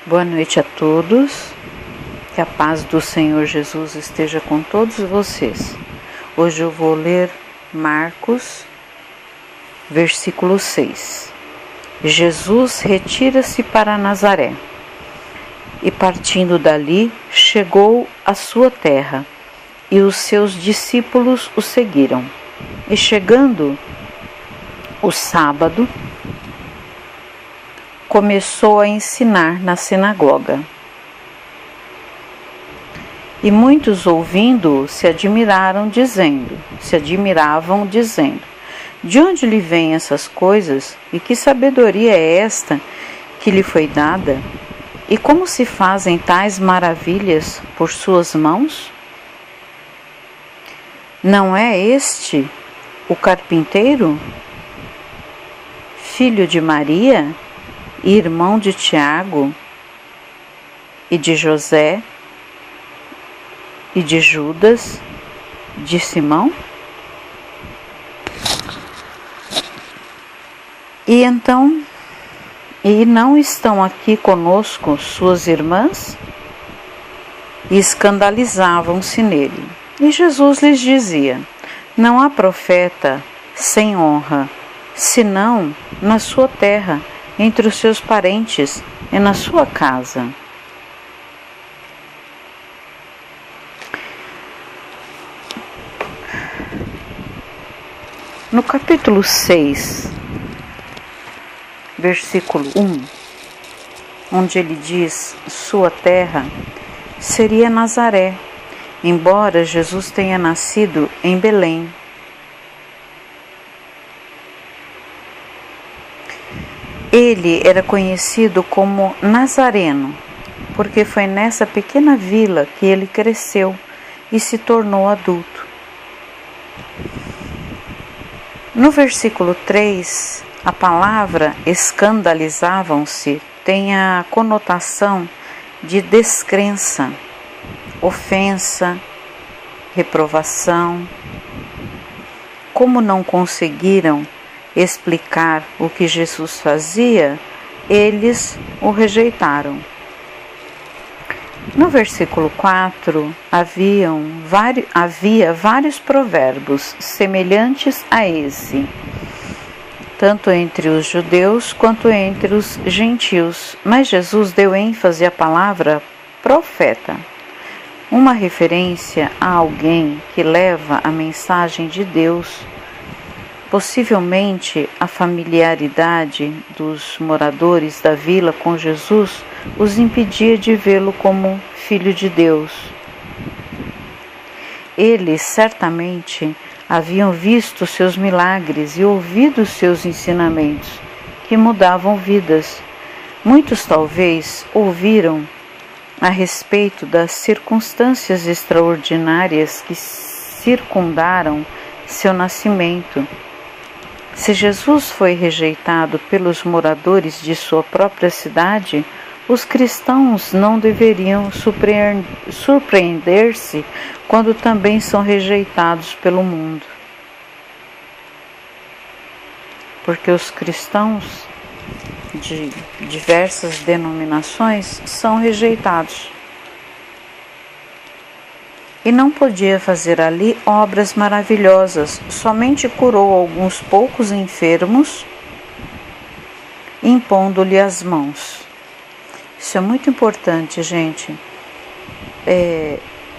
Boa noite a todos, que a paz do Senhor Jesus esteja com todos vocês. Hoje eu vou ler Marcos, versículo 6. Jesus retira-se para Nazaré e partindo dali chegou à sua terra e os seus discípulos o seguiram. E chegando o sábado, começou a ensinar na sinagoga. E muitos ouvindo-o se admiravam, dizendo: de onde lhe vêm essas coisas? E que sabedoria é esta que lhe foi dada? E como se fazem tais maravilhas por suas mãos? Não é este o carpinteiro, filho de Maria, irmão de Tiago, e de José, e de Judas, de Simão? E não estão aqui conosco suas irmãs? E escandalizavam-se nele. E Jesus lhes dizia: não há profeta sem honra, senão na sua terra, entre os seus parentes e na sua casa. No capítulo 6, versículo 1, onde ele diz sua terra, seria Nazaré, embora Jesus tenha nascido em Belém. Ele era conhecido como Nazareno, porque foi nessa pequena vila que ele cresceu e se tornou adulto. No versículo 3, a palavra escandalizavam-se tem a conotação de descrença, ofensa, reprovação. Como não conseguiram explicar o que Jesus fazia, eles o rejeitaram. No versículo 4, havia vários provérbios semelhantes a esse, tanto entre os judeus quanto entre os gentios, mas Jesus deu ênfase à palavra profeta, uma referência a alguém que leva a mensagem de Deus. Possivelmente, a familiaridade dos moradores da vila com Jesus os impedia de vê-lo como filho de Deus. Eles certamente haviam visto seus milagres e ouvido seus ensinamentos, que mudavam vidas. Muitos talvez ouviram a respeito das circunstâncias extraordinárias que circundaram seu nascimento. Se Jesus foi rejeitado pelos moradores de sua própria cidade, os cristãos não deveriam surpreender-se quando também são rejeitados pelo mundo. Porque os cristãos de diversas denominações são rejeitados. E não podia fazer ali obras maravilhosas, somente curou alguns poucos enfermos, impondo-lhe as mãos. Isso é muito importante, gente.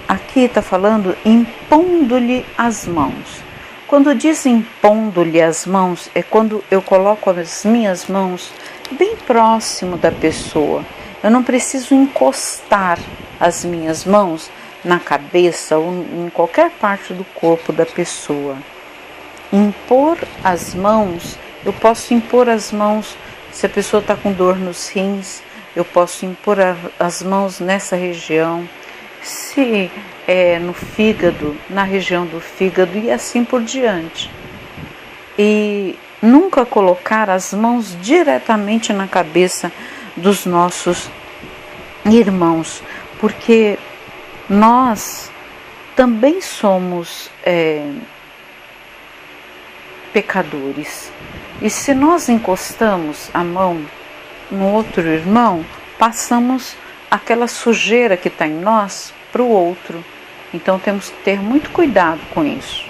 Aqui está falando impondo-lhe as mãos. Quando diz impondo-lhe as mãos, é quando eu coloco as minhas mãos bem próximo da pessoa. Eu não preciso encostar as minhas mãos na cabeça ou em qualquer parte do corpo da pessoa. Impor as mãos, eu posso impor as mãos se a pessoa está com dor nos rins, eu posso impor as mãos nessa região, se é no fígado, na região do fígado e assim por diante. E nunca colocar as mãos diretamente na cabeça dos nossos irmãos, porque nós também somos pecadores. E se nós encostamos a mão no outro irmão, passamos aquela sujeira que está em nós para o outro. Então temos que ter muito cuidado com isso.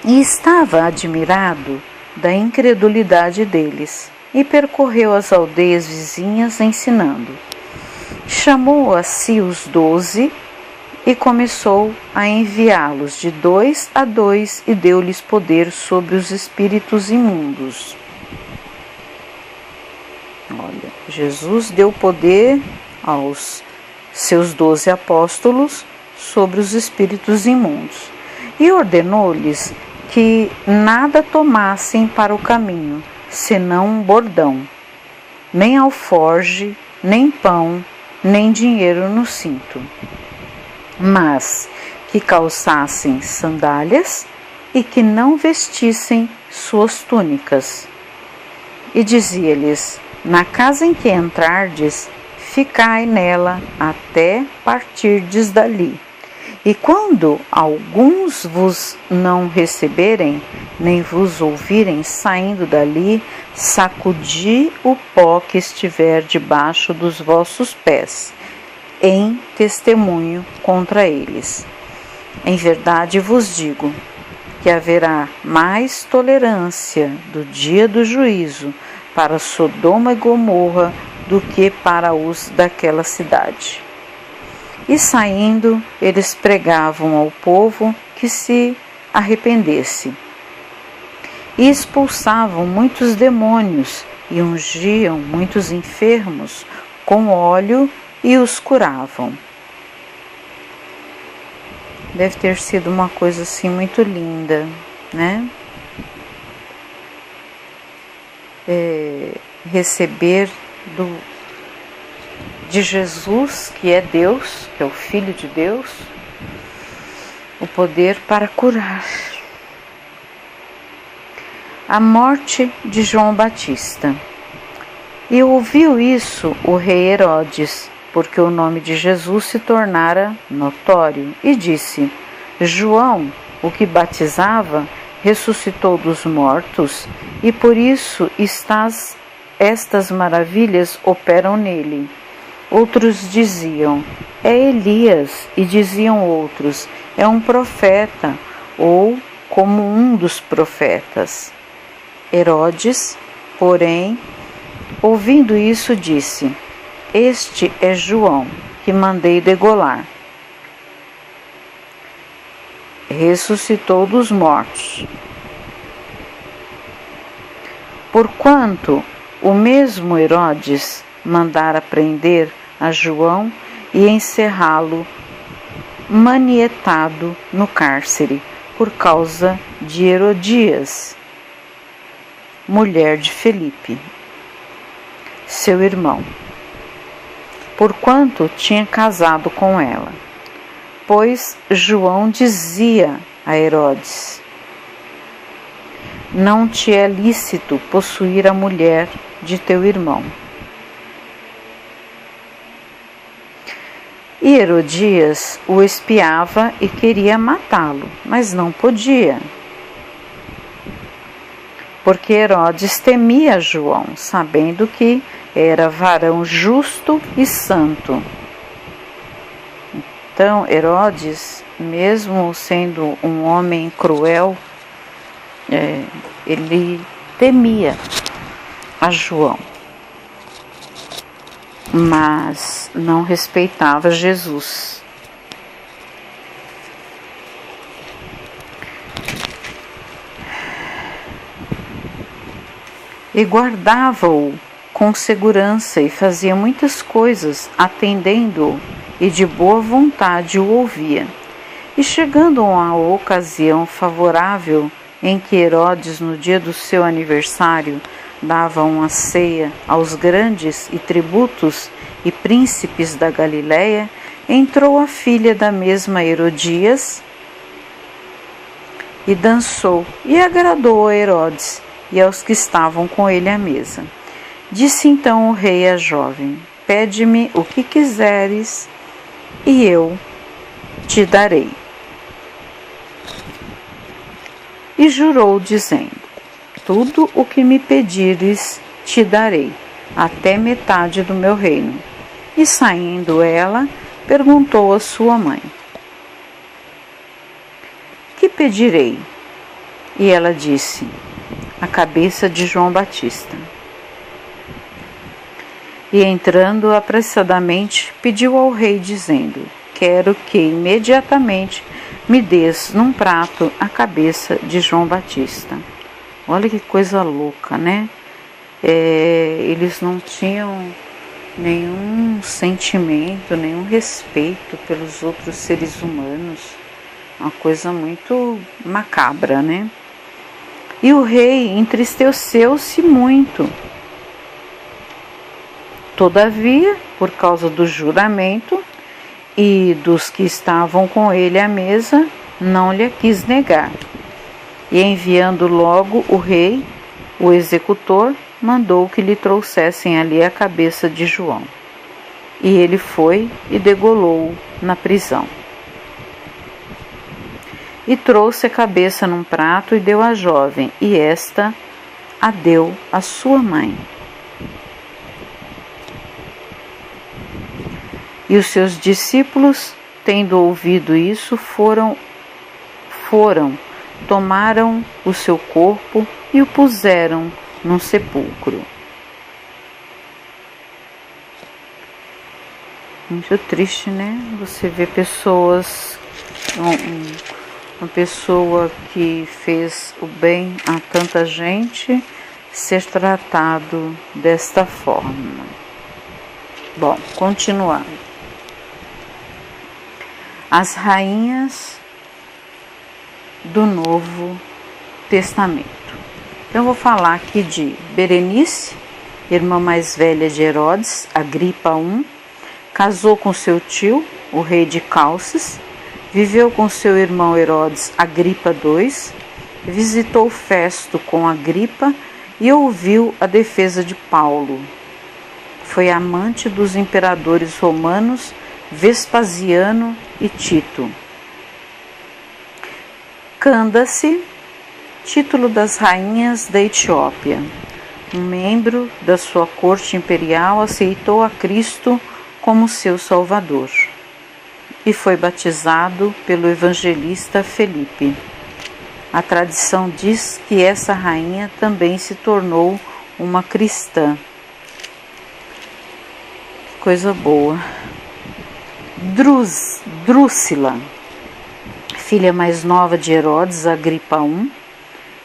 E estava admirado da incredulidade deles, e percorreu as aldeias vizinhas ensinando. Chamou a si os 12 e começou a enviá-los de 2 a 2 e deu-lhes poder sobre os espíritos imundos. Olha, Jesus deu poder aos seus 12 apóstolos sobre os espíritos imundos e ordenou-lhes que nada tomassem para o caminho, senão um bordão, nem alforge, nem pão, nem dinheiro no cinto, mas que calçassem sandálias e que não vestissem suas túnicas. E dizia-lhes: na casa em que entrardes, ficai nela até partirdes dali. E quando alguns vos não receberem, nem vos ouvirem saindo dali, sacudi o pó que estiver debaixo dos vossos pés, em testemunho contra eles. Em verdade vos digo que haverá mais tolerância do dia do juízo para Sodoma e Gomorra do que para os daquela cidade. E saindo, eles pregavam ao povo que se arrependesse. E expulsavam muitos demônios e ungiam muitos enfermos com óleo e os curavam. Deve ter sido uma coisa assim muito linda, né? Receber de Jesus, que é Deus, que é o Filho de Deus, o poder para curar. A morte de João Batista. E ouviu isso o rei Herodes, porque o nome de Jesus se tornara notório, e disse: João, o que batizava, ressuscitou dos mortos, e por isso estas maravilhas operam nele. Outros diziam: é Elias, e diziam outros: é um profeta, ou como um dos profetas. Herodes, porém, ouvindo isso, disse: este é João, que mandei degolar. Ressuscitou dos mortos. Porquanto o mesmo Herodes mandara prender a João e encerrá-lo manietado no cárcere, por causa de Herodias, mulher de Filipe, seu irmão, porquanto tinha casado com ela. Pois João dizia a Herodes: não te é lícito possuir a mulher de teu irmão. E Herodias o espiava e queria matá-lo, mas não podia, porque Herodes temia João, sabendo que era varão justo e santo. Então Herodes, mesmo sendo um homem cruel, ele temia a João, mas não respeitava Jesus. E guardava-o com segurança e fazia muitas coisas, atendendo-o, e de boa vontade o ouvia. E chegando a uma ocasião favorável, em que Herodes, no dia do seu aniversário, dava uma ceia aos grandes e tributos e príncipes da Galiléia, entrou a filha da mesma Herodias e dançou, e agradou a Herodes e aos que estavam com ele à mesa. Disse então o rei à jovem: pede-me o que quiseres, e eu te darei. E jurou, dizendo: tudo o que me pedires te darei, até metade do meu reino. E saindo ela, perguntou à sua mãe: que pedirei? E ela disse: a cabeça de João Batista. E entrando apressadamente, pediu ao rei, dizendo: quero que imediatamente me des num prato a cabeça de João Batista. Olha que coisa louca, né? Eles não tinham nenhum sentimento, nenhum respeito pelos outros seres humanos. Uma coisa muito macabra, né? E o rei entristeceu-se muito. Todavia, por causa do juramento e dos que estavam com ele à mesa, não lhe quis negar. E enviando logo o rei, o executor, mandou que lhe trouxessem ali a cabeça de João. E ele foi e degolou-o na prisão. E trouxe a cabeça num prato e deu à jovem, e esta a deu à sua mãe. E os seus discípulos, tendo ouvido isso, tomaram o seu corpo e o puseram num sepulcro. Muito triste, né? Você vê pessoas, uma pessoa que fez o bem a tanta gente ser tratado desta forma. Bom, continuando. As rainhas do Novo Testamento. Então, eu vou falar aqui de Berenice, irmã mais velha de Herodes, Agripa I, casou com seu tio, o rei de Calces, viveu com seu irmão Herodes, Agripa II, visitou Festo com Agripa e ouviu a defesa de Paulo. Foi amante dos imperadores romanos Vespasiano e Tito. Cândace, título das rainhas da Etiópia. Um membro da sua corte imperial aceitou a Cristo como seu Salvador e foi batizado pelo evangelista Felipe. A tradição diz que essa rainha também se tornou uma cristã. Que coisa boa. Drúxila, filha mais nova de Herodes, Agripa I,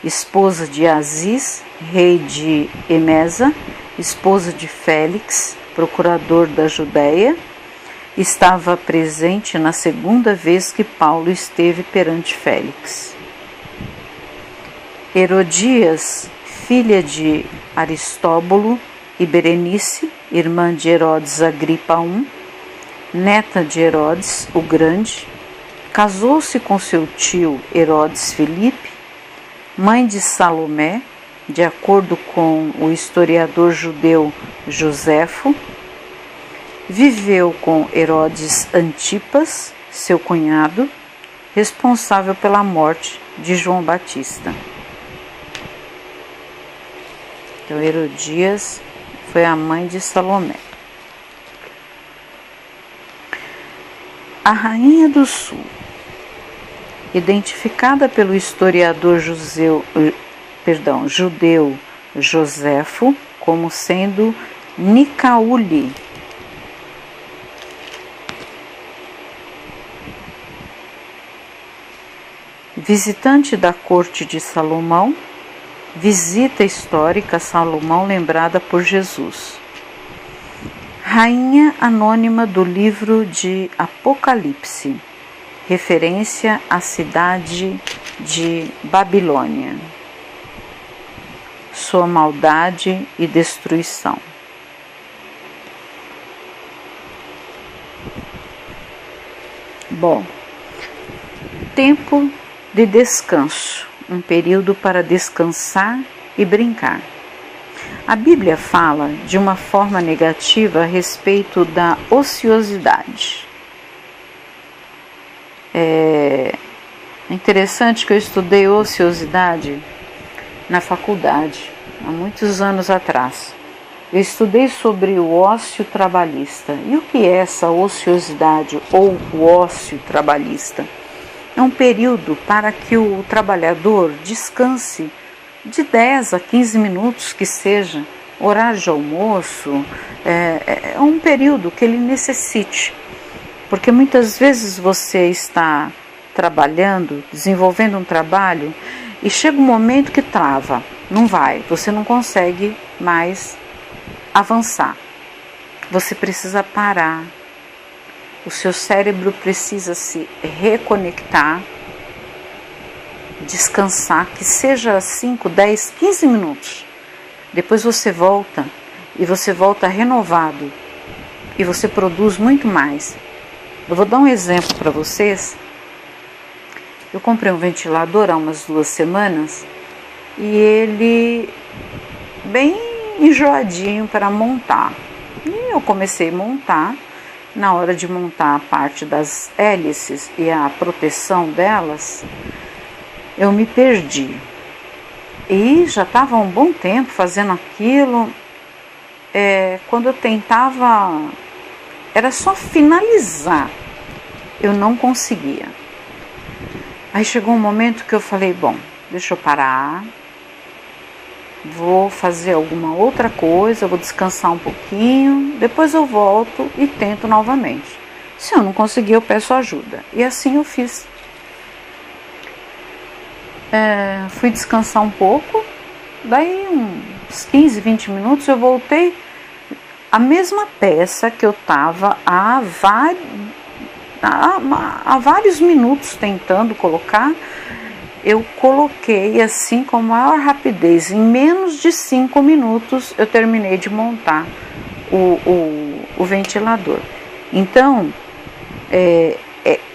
esposa de Aziz, rei de Emesa, esposa de Félix, procurador da Judéia, estava presente na segunda vez que Paulo esteve perante Félix. Herodias, filha de Aristóbulo, e Berenice, irmã de Herodes Agripa I, neta de Herodes o Grande, casou-se com seu tio Herodes Filipe, mãe de Salomé, de acordo com o historiador judeu Joséfo. Viveu com Herodes Antipas, seu cunhado, responsável pela morte de João Batista. Então, Herodias foi a mãe de Salomé. A Rainha do Sul, identificada pelo historiador judeu Joséfo como sendo Nicaule. Visitante da corte de Salomão, visita histórica a Salomão lembrada por Jesus. Rainha anônima do livro de Apocalipse, referência à cidade de Babilônia, sua maldade e destruição. Bom, tempo de descanso, um período para descansar e brincar. A Bíblia fala de uma forma negativa a respeito da ociosidade. É interessante que eu estudei ociosidade na faculdade, há muitos anos atrás. eu estudei sobre o ócio trabalhista. E o que é essa ociosidade ou o ócio trabalhista? É um período para que o trabalhador descanse de 10 a 15 minutos, que seja, horário de almoço, é um período que ele necessite. Porque muitas vezes você está trabalhando, desenvolvendo um trabalho, e chega um momento que trava, não vai, você não consegue mais avançar. Você precisa parar, o seu cérebro precisa se reconectar, descansar, que seja 5, 10, 15 minutos. Depois você volta, e você volta renovado, e você produz muito mais. Eu vou dar um exemplo para vocês. Eu comprei um ventilador há umas 2 semanas, e ele bem enjoadinho para montar. E eu comecei a montar. Na hora de montar a parte das hélices e a proteção delas, eu me perdi. E já estava um bom tempo fazendo aquilo. Quando eu tentava, era só finalizar, eu não conseguia. Aí chegou um momento que eu falei, bom, deixa eu parar, vou fazer alguma outra coisa, vou descansar um pouquinho, depois eu volto e tento novamente. Se eu não conseguir, eu peço ajuda. E assim eu fiz. Fui descansar um pouco, daí uns 15, 20 minutos eu voltei, a mesma peça que eu estava há vários minutos tentando colocar, eu coloquei assim com a maior rapidez. Em menos de 5 minutos eu terminei de montar o ventilador. Então,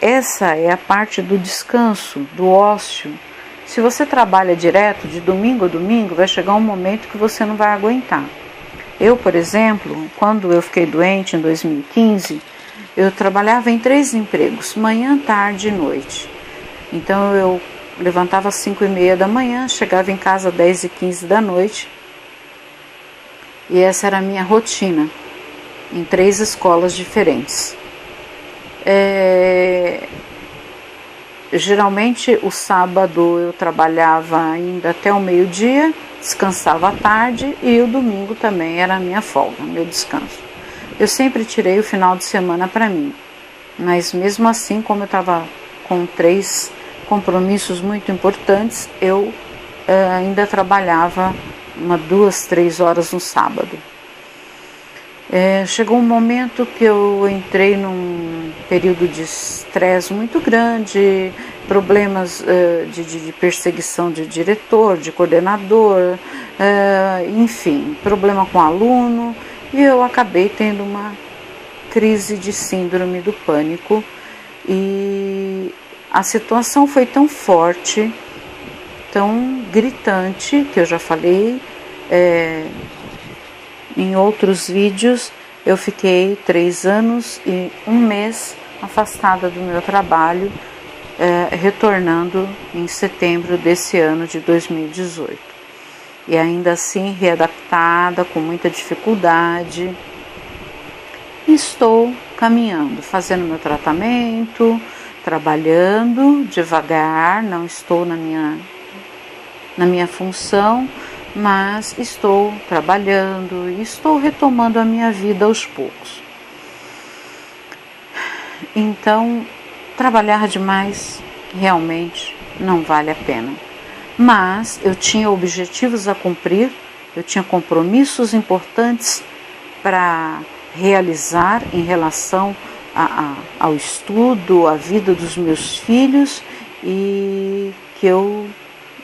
essa é a parte do descanso, do ócio. Se você trabalha direto, de domingo a domingo, vai chegar um momento que você não vai aguentar. Eu, por exemplo, quando eu fiquei doente em 2015, eu trabalhava em 3 empregos, manhã, tarde e noite. Então eu levantava às 5h30 da manhã, chegava em casa às 10h15 da noite. E essa era a minha rotina, em 3 escolas diferentes. Geralmente o sábado eu trabalhava ainda até o meio-dia, descansava à tarde, e o domingo também era a minha folga, meu descanso. Eu sempre tirei o final de semana para mim, mas mesmo assim, como eu estava com 3 compromissos muito importantes, eu ainda trabalhava 2, 3 horas no sábado. Chegou um momento que eu entrei num período de estresse muito grande, problemas de perseguição de diretor, de coordenador, enfim, problema com aluno, e eu acabei tendo uma crise de síndrome do pânico, e a situação foi tão forte, tão gritante, que eu já falei em outros vídeos. Eu fiquei 3 anos e 1 mês afastada do meu trabalho, retornando em setembro desse ano de 2018. E ainda assim readaptada, com muita dificuldade. Estou caminhando, fazendo meu tratamento, trabalhando devagar, não estou na minha função, mas estou trabalhando e estou retomando a minha vida aos poucos. Então, trabalhar demais realmente não vale a pena. Mas eu tinha objetivos a cumprir, eu tinha compromissos importantes para realizar em relação ao estudo, à vida dos meus filhos, e que eu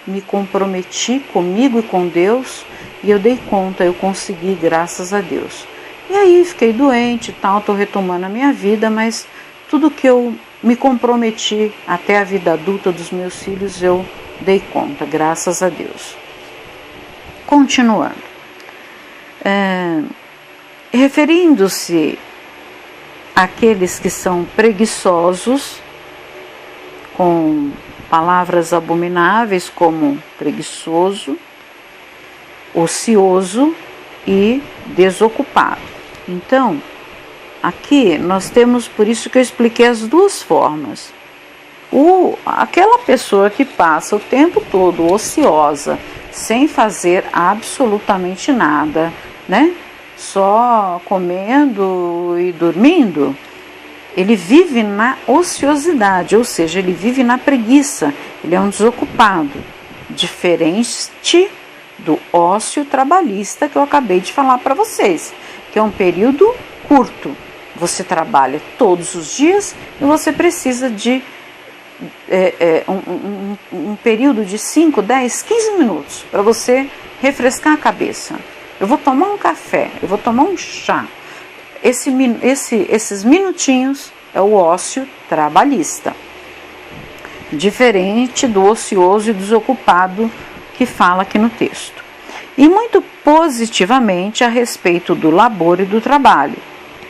me comprometi comigo e com Deus, e eu dei conta, eu consegui, graças a Deus. E aí fiquei doente e tal, estou retomando a minha vida, mas tudo que eu me comprometi até a vida adulta dos meus filhos, eu dei conta, graças a Deus. Continuando. Referindo-se àqueles que são preguiçosos, com palavras abomináveis como preguiçoso, ocioso, e desocupado. Então, aqui nós temos, por isso que eu expliquei as duas formas. Aquela pessoa que passa o tempo todo ociosa, sem fazer absolutamente nada, né? Só comendo e dormindo, ele vive na ociosidade, ou seja, ele vive na preguiça, ele é um desocupado, diferente do ócio trabalhista que eu acabei de falar para vocês, que é um período curto. Você trabalha todos os dias e você precisa de um período de 5, 10, 15 minutos para você refrescar a cabeça. Eu vou tomar um café, eu vou tomar um chá. Esses minutinhos é o ócio trabalhista. Diferente do ocioso e desocupado que fala aqui no texto. E muito positivamente a respeito do labor e do trabalho.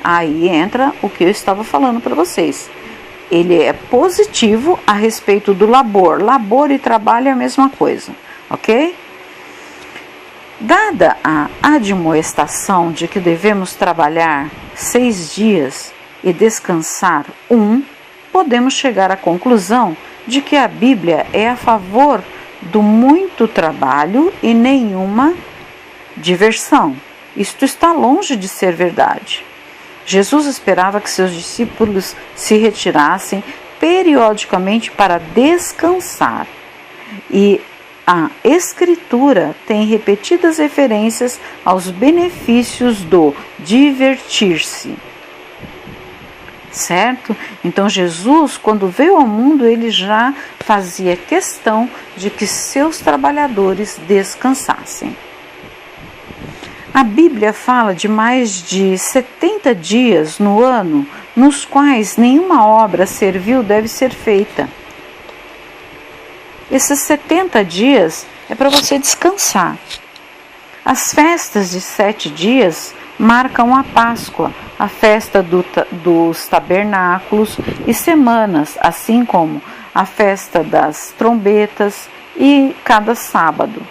Aí entra o que eu estava falando para vocês. Ele é positivo a respeito do labor. Labor e trabalho é a mesma coisa, ok? Dada a admoestação de que devemos trabalhar 6 dias e descansar 1, podemos chegar à conclusão de que a Bíblia é a favor do muito trabalho e nenhuma diversão. Isto está longe de ser verdade. Jesus esperava que seus discípulos se retirassem periodicamente para descansar. E a Escritura tem repetidas referências aos benefícios do divertir-se. Certo? Então Jesus, quando veio ao mundo, ele já fazia questão de que seus trabalhadores descansassem. A Bíblia fala de mais de 70 dias no ano, nos quais nenhuma obra servil deve ser feita. Esses 70 dias é para você descansar. As festas de 7 dias marcam a Páscoa, a festa dos tabernáculos e semanas, assim como a festa das trombetas e cada sábado,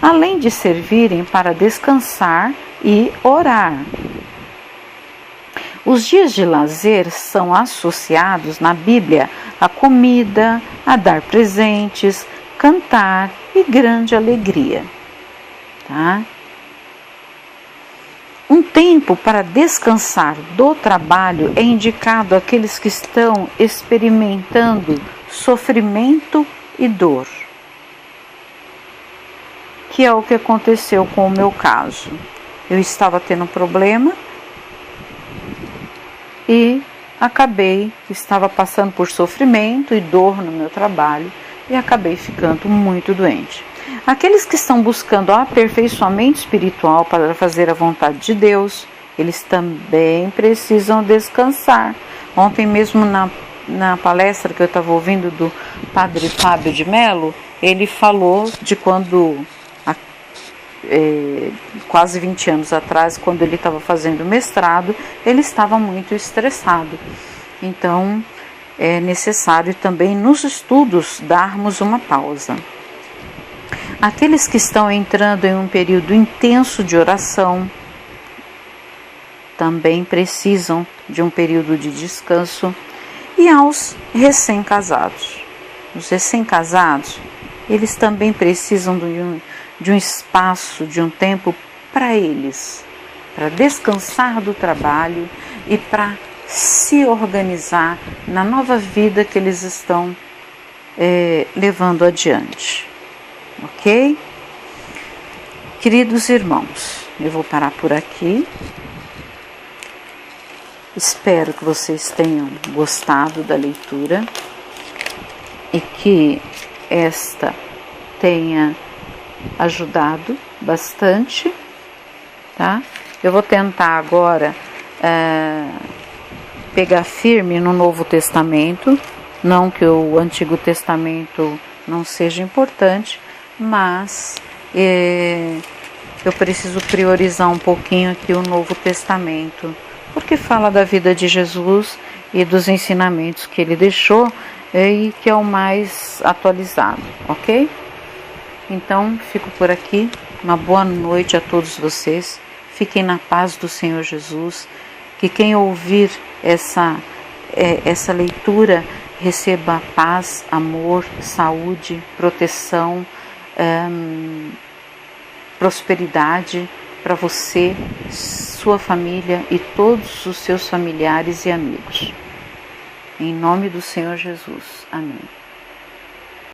além de servirem para descansar e orar. Os dias de lazer são associados na Bíblia à comida, a dar presentes, cantar e grande alegria. Tá? Um tempo para descansar do trabalho é indicado àqueles que estão experimentando sofrimento e dor, que é o que aconteceu com o meu caso. Eu estava tendo um problema e estava passando por sofrimento e dor no meu trabalho e acabei ficando muito doente. Aqueles que estão buscando aperfeiçoamento espiritual para fazer a vontade de Deus, eles também precisam descansar. Ontem mesmo na palestra que eu estava ouvindo do Padre Fábio de Mello, ele falou de quando, quase 20 anos atrás, quando ele estava fazendo mestrado, ele estava muito estressado. Então, é necessário também nos estudos darmos uma pausa. Aqueles que estão entrando em um período intenso de oração também precisam de um período de descanso. E aos recém-casados. Os recém-casados, eles também precisam de um espaço, de um tempo para eles, para descansar do trabalho e para se organizar na nova vida que eles estão levando adiante. Ok? Queridos irmãos, eu vou parar por aqui. Espero que vocês tenham gostado da leitura e que esta tenha ajudado bastante, tá? Eu vou tentar agora pegar firme no Novo Testamento, não que o Antigo Testamento não seja importante, mas eu preciso priorizar um pouquinho aqui o Novo Testamento, porque fala da vida de Jesus e dos ensinamentos que ele deixou e que é o mais atualizado, ok? Então, fico por aqui. Uma boa noite a todos vocês. Fiquem na paz do Senhor Jesus. Que quem ouvir essa leitura receba paz, amor, saúde, proteção, prosperidade para você, sua família e todos os seus familiares e amigos. Em nome do Senhor Jesus. Amém.